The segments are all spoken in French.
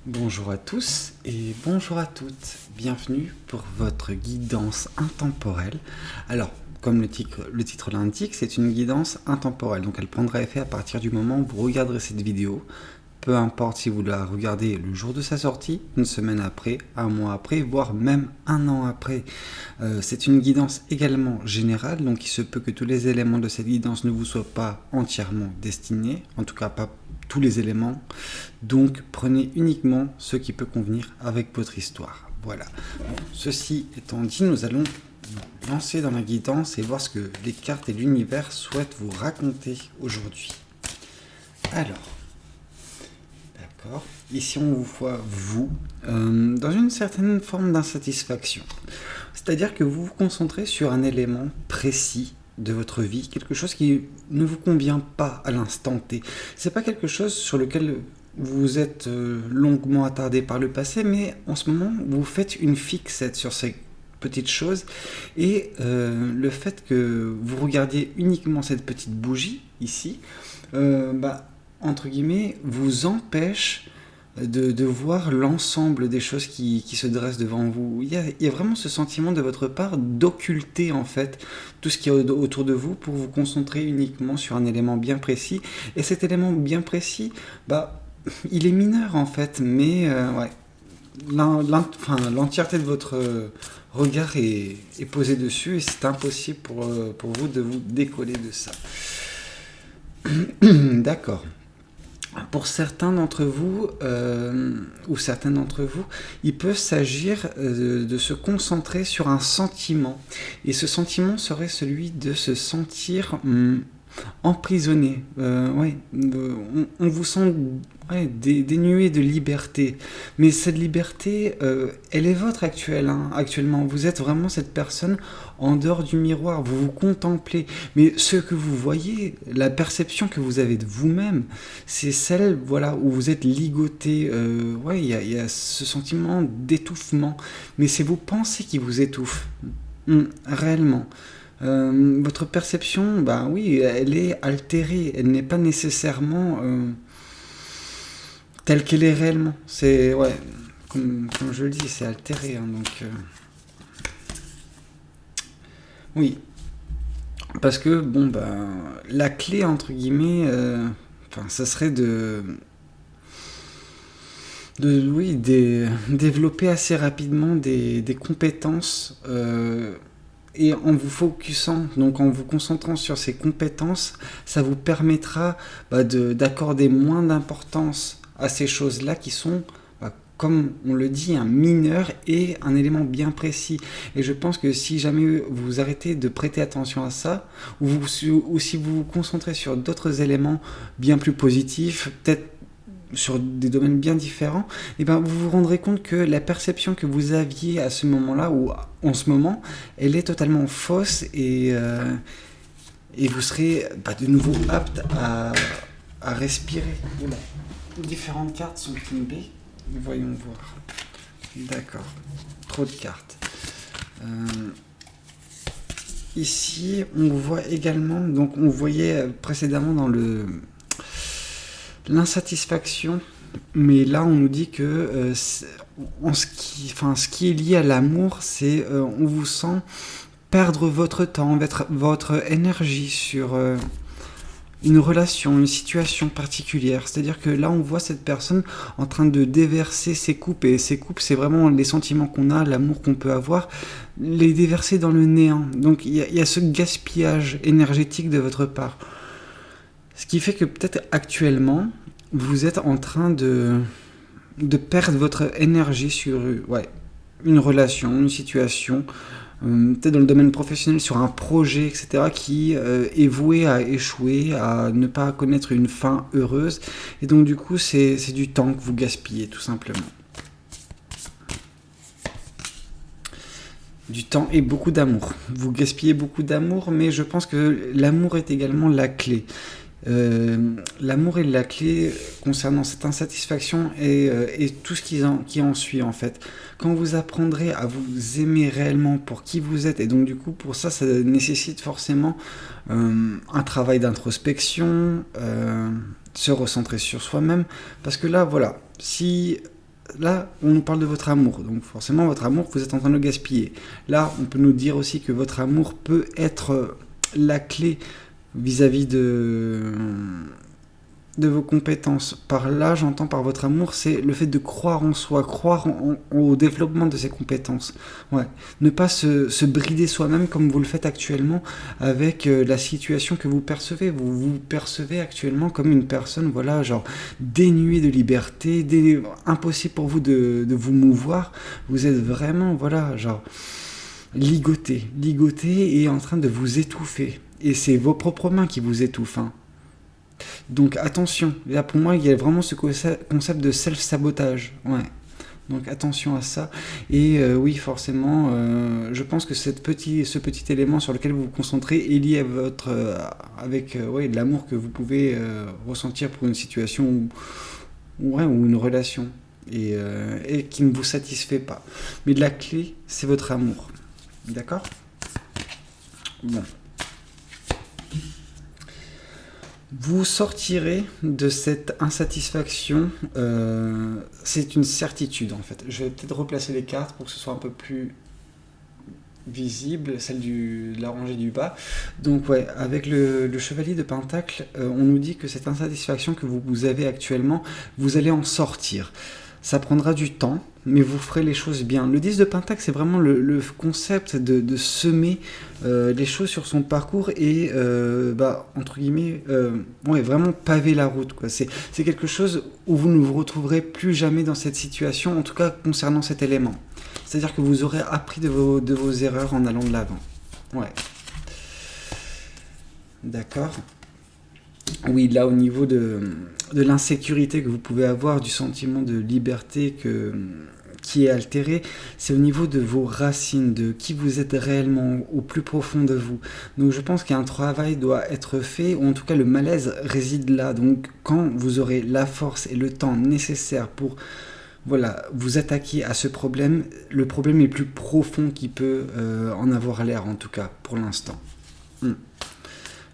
Bonjour à tous et bonjour à toutes. Bienvenue pour votre guidance intemporelle. Alors, comme le titre l'indique, c'est une guidance intemporelle. Donc, elle prendra effet à partir du moment où vous regarderez cette vidéo. Peu importe si vous la regardez le jour de sa sortie, une semaine après, un mois après, voire même un an après. C'est une guidance également générale, donc il se peut que tous les éléments de cette guidance ne vous soient pas entièrement destinés, en tout cas pas tous les éléments. Donc prenez uniquement ce qui peut convenir avec votre histoire. Voilà. Bon, ceci étant dit, nous allons nous lancer dans la guidance et voir ce que les cartes et l'univers souhaitent vous raconter aujourd'hui. Alors, d'accord. Ici, on vous voit, vous, dans une certaine forme d'insatisfaction. C'est-à-dire que vous vous concentrez sur un élément précis de votre vie, quelque chose qui ne vous convient pas à l'instant T. C'est pas quelque chose sur lequel vous vous êtes longuement attardé par le passé, mais en ce moment, vous faites une fixette sur ces petites choses et le fait que vous regardiez uniquement cette petite bougie ici, entre guillemets, vous empêche de voir l'ensemble des choses qui se dressent devant vous. Il y a vraiment ce sentiment de votre part d'occulter en fait tout ce qui est autour de vous pour vous concentrer uniquement sur un élément bien précis. Et cet élément bien précis, il est mineur en fait, mais ouais, l'entièreté de votre regard est posée dessus et c'est impossible pour vous de vous décoller de ça. D'accord. Pour certains d'entre vous, ou certaines d'entre vous, il peut s'agir de se concentrer sur un sentiment. Et ce sentiment serait celui de se sentir emprisonné. On vous sent dénué de liberté. Mais cette liberté, elle est votre actuellement. Vous êtes vraiment cette personne en dehors du miroir. Vous vous contemplez. Mais ce que vous voyez, la perception que vous avez de vous-même, c'est celle où vous êtes ligoté. Il y a ce sentiment d'étouffement. Mais c'est vos pensées qui vous étouffent. Réellement. Votre perception, elle est altérée. Elle n'est pas nécessairement telle qu'elle est réellement. C'est, comme je le dis, c'est altéré. Oui. Parce que, la clé, entre guillemets, ça serait développer assez rapidement des compétences et en vous focusant, donc en vous concentrant sur ces compétences, ça vous permettra d'accorder moins d'importance à ces choses-là qui sont, comme on le dit, un mineur et un élément bien précis. Et je pense que si jamais vous arrêtez de prêter attention à ça, ou si vous vous concentrez sur d'autres éléments bien plus positifs, peut-être sur des domaines bien différents, vous vous rendrez compte que la perception que vous aviez à ce moment-là, ou en ce moment, elle est totalement fausse et vous serez de nouveau apte à respirer. Voilà. Différentes cartes sont tombées. Voyons voir. D'accord. Trop de cartes. Ici, on voit également, donc on voyait précédemment dans l'insatisfaction, mais là on nous dit que ce qui est lié à l'amour, c'est on vous sent perdre votre temps, votre énergie sur une relation, une situation particulière. C'est-à-dire que là on voit cette personne en train de déverser ses coupes, et ses coupes c'est vraiment les sentiments qu'on a, l'amour qu'on peut avoir, les déverser dans le néant. Donc il y a ce gaspillage énergétique de votre part. Ce qui fait que peut-être actuellement, vous êtes en train de perdre votre énergie sur une relation, une situation, peut-être dans le domaine professionnel, sur un projet, etc., qui est voué à échouer, à ne pas connaître une fin heureuse. Et donc du coup, c'est du temps que vous gaspillez, tout simplement. Du temps et beaucoup d'amour. Vous gaspillez beaucoup d'amour, mais je pense que l'amour est également la clé. L'amour est la clé concernant cette insatisfaction et tout ce qui en suit en fait. Quand vous apprendrez à vous aimer réellement pour qui vous êtes, et donc du coup pour ça nécessite forcément un travail d'introspection, se recentrer sur soi-même, parce que là si là, on nous parle de votre amour. Donc forcément, votre amour, vous êtes en train de le gaspiller. Là, on peut nous dire aussi que votre amour peut être la clé vis-à-vis de vos compétences. Par là, j'entends par votre amour, c'est le fait de croire en soi, croire au développement de ses compétences. Ouais. Ne pas se brider soi-même comme vous le faites actuellement avec la situation que vous percevez. Vous vous percevez actuellement comme une personne, voilà, genre dénuée de liberté, impossible pour vous de vous mouvoir. Vous êtes vraiment, voilà, genre ligoté et en train de vous étouffer. Et c'est vos propres mains qui vous étouffent, hein. Donc attention, là pour moi il y a vraiment ce concept de self-sabotage, ouais. Donc attention à ça, et oui forcément, je pense que ce petit élément sur lequel vous vous concentrez est lié à votre, avec ouais, l'amour que vous pouvez ressentir pour une situation ou une relation, et qui ne vous satisfait pas. Mais la clé, c'est votre amour, d'accord ? Bon. Vous sortirez de cette insatisfaction, c'est une certitude en fait. Je vais peut-être replacer les cartes pour que ce soit un peu plus visible, celle de la rangée du bas. Donc ouais, avec le chevalier de Pentacle, on nous dit que cette insatisfaction que vous avez actuellement, vous allez en sortir. Ça prendra du temps, mais vous ferez les choses bien. Le 10 de Pentacle, c'est vraiment le concept de semer les choses sur son parcours et, entre guillemets, ouais, vraiment paver la route, quoi. C'est quelque chose où vous ne vous retrouverez plus jamais dans cette situation, en tout cas concernant cet élément. C'est-à-dire que vous aurez appris de vos erreurs en allant de l'avant. Ouais. D'accord. Oui, là au niveau de l'insécurité que vous pouvez avoir, du sentiment de liberté qui est altéré, c'est au niveau de vos racines, de qui vous êtes réellement au plus profond de vous. Donc je pense qu'un travail doit être fait, ou en tout cas le malaise réside là. Donc quand vous aurez la force et le temps nécessaire pour vous attaquer à ce problème, le problème est plus profond qui peut en avoir l'air, en tout cas pour l'instant.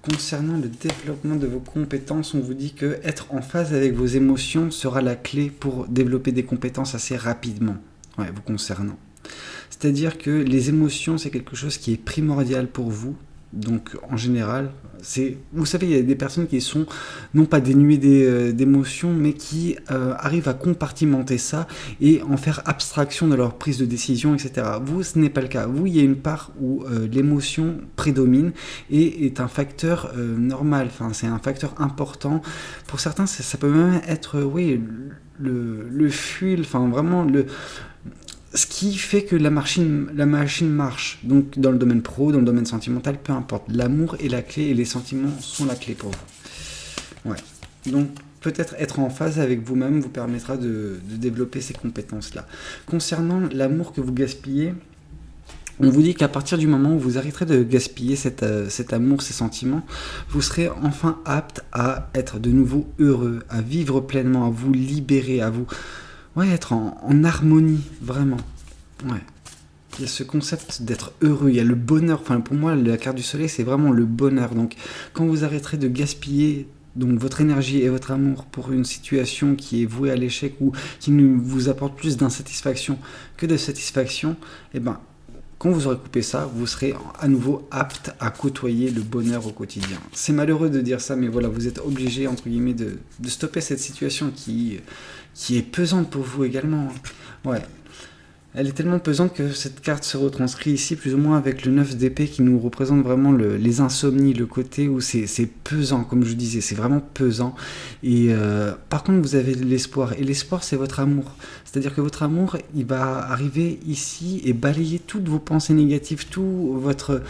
Concernant le développement de vos compétences, on vous dit que être en phase avec vos émotions sera la clé pour développer des compétences assez rapidement, vous concernant. C'est-à-dire que les émotions, c'est quelque chose qui est primordial pour vous. Donc en général, vous savez, il y a des personnes qui sont non pas dénuées d'émotions, mais qui arrivent à compartimenter ça et en faire abstraction de leur prise de décision, etc. Vous, ce n'est pas le cas. Vous, il y a une part où l'émotion prédomine et est un facteur normal. Enfin, c'est un facteur important. Pour certains, ça peut même être, le fuel. Enfin, vraiment ce qui fait que la machine marche. Donc dans le domaine pro, dans le domaine sentimental, peu importe. L'amour est la clé et les sentiments sont la clé pour vous. Ouais. Donc peut-être être en phase avec vous-même vous permettra de développer ces compétences-là. Concernant l'amour que vous gaspillez, on vous dit qu'à partir du moment où vous arrêterez de gaspiller cet amour, ces sentiments, vous serez enfin apte à être de nouveau heureux, à vivre pleinement, à vous libérer, à vous... être en harmonie, vraiment. Ouais. Il y a ce concept d'être heureux, il y a le bonheur. Enfin, pour moi, la carte du soleil, c'est vraiment le bonheur. Donc, quand vous arrêterez de gaspiller votre énergie et votre amour pour une situation qui est vouée à l'échec ou qui ne vous apporte plus d'insatisfaction que de satisfaction, quand vous aurez coupé ça, vous serez à nouveau apte à côtoyer le bonheur au quotidien. C'est malheureux de dire ça, mais voilà, vous êtes obligé, entre guillemets, de stopper cette situation qui est pesante pour vous également. Ouais. Elle est tellement pesante que cette carte se retranscrit ici, plus ou moins avec le 9 d'épée qui nous représente vraiment les insomnies, le côté où c'est pesant, comme je disais, c'est vraiment pesant. Et par contre, vous avez l'espoir. Et l'espoir, c'est votre amour. C'est-à-dire que votre amour, il va arriver ici et balayer toutes vos pensées négatives, tout votre...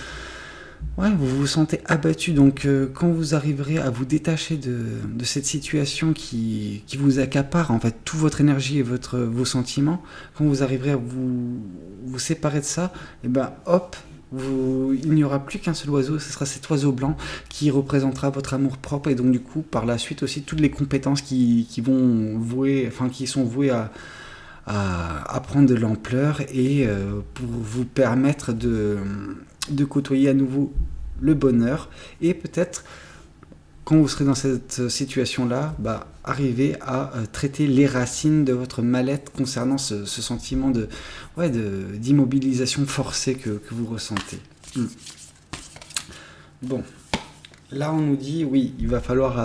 vous vous sentez abattu, donc quand vous arriverez à vous détacher de cette situation qui vous accapare, en fait, toute votre énergie et vos sentiments, quand vous arriverez à vous séparer de ça, il n'y aura plus qu'un seul oiseau, ce sera cet oiseau blanc qui représentera votre amour propre, et donc du coup, par la suite aussi, toutes les compétences qui sont vouées à prendre de l'ampleur et pour vous permettre de côtoyer à nouveau le bonheur et peut-être quand vous serez dans cette situation-là, arrivez à traiter les racines de votre mal-être concernant ce sentiment d'immobilisation forcée que vous ressentez. Bon, là on nous dit, oui, il va falloir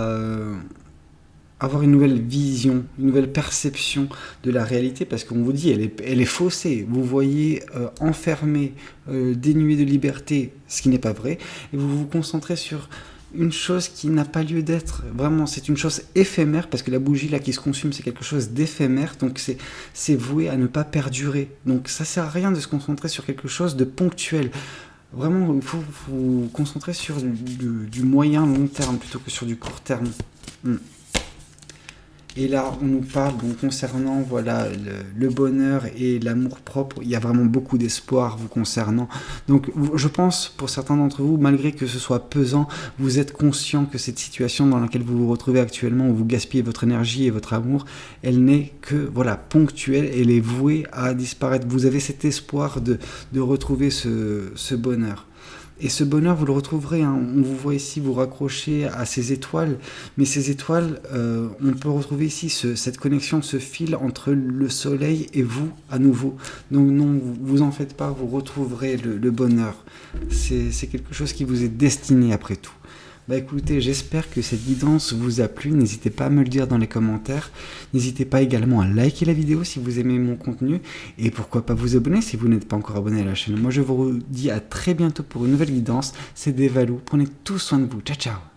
avoir une nouvelle vision, une nouvelle perception de la réalité, parce qu'on vous dit, elle est faussée. Vous voyez enfermé, dénué de liberté, ce qui n'est pas vrai, et vous vous concentrez sur une chose qui n'a pas lieu d'être. Vraiment, c'est une chose éphémère, parce que la bougie là qui se consume, c'est quelque chose d'éphémère, donc c'est voué à ne pas perdurer. Donc ça sert à rien de se concentrer sur quelque chose de ponctuel. Vraiment, il faut vous concentrer sur du moyen long terme plutôt que sur du court terme. Et là, on nous parle concernant le bonheur et l'amour propre. Il y a vraiment beaucoup d'espoir vous concernant. Donc, je pense, pour certains d'entre vous, malgré que ce soit pesant, vous êtes conscient que cette situation dans laquelle vous vous retrouvez actuellement, où vous gaspillez votre énergie et votre amour, elle n'est que ponctuelle. Elle est vouée à disparaître. Vous avez cet espoir de retrouver ce bonheur. Et ce bonheur, vous le retrouverez, on vous voit ici vous raccrocher à ces étoiles, mais ces étoiles, on peut retrouver ici cette connexion, ce fil entre le soleil et vous à nouveau. Donc non, vous en faites pas, vous retrouverez le bonheur. C'est quelque chose qui vous est destiné après tout. Écoutez, j'espère que cette guidance vous a plu. N'hésitez pas à me le dire dans les commentaires. N'hésitez pas également à liker la vidéo si vous aimez mon contenu. Et pourquoi pas vous abonner si vous n'êtes pas encore abonné à la chaîne. Moi, je vous dis à très bientôt pour une nouvelle guidance. C'est Devalou. Prenez tout soin de vous. Ciao, ciao.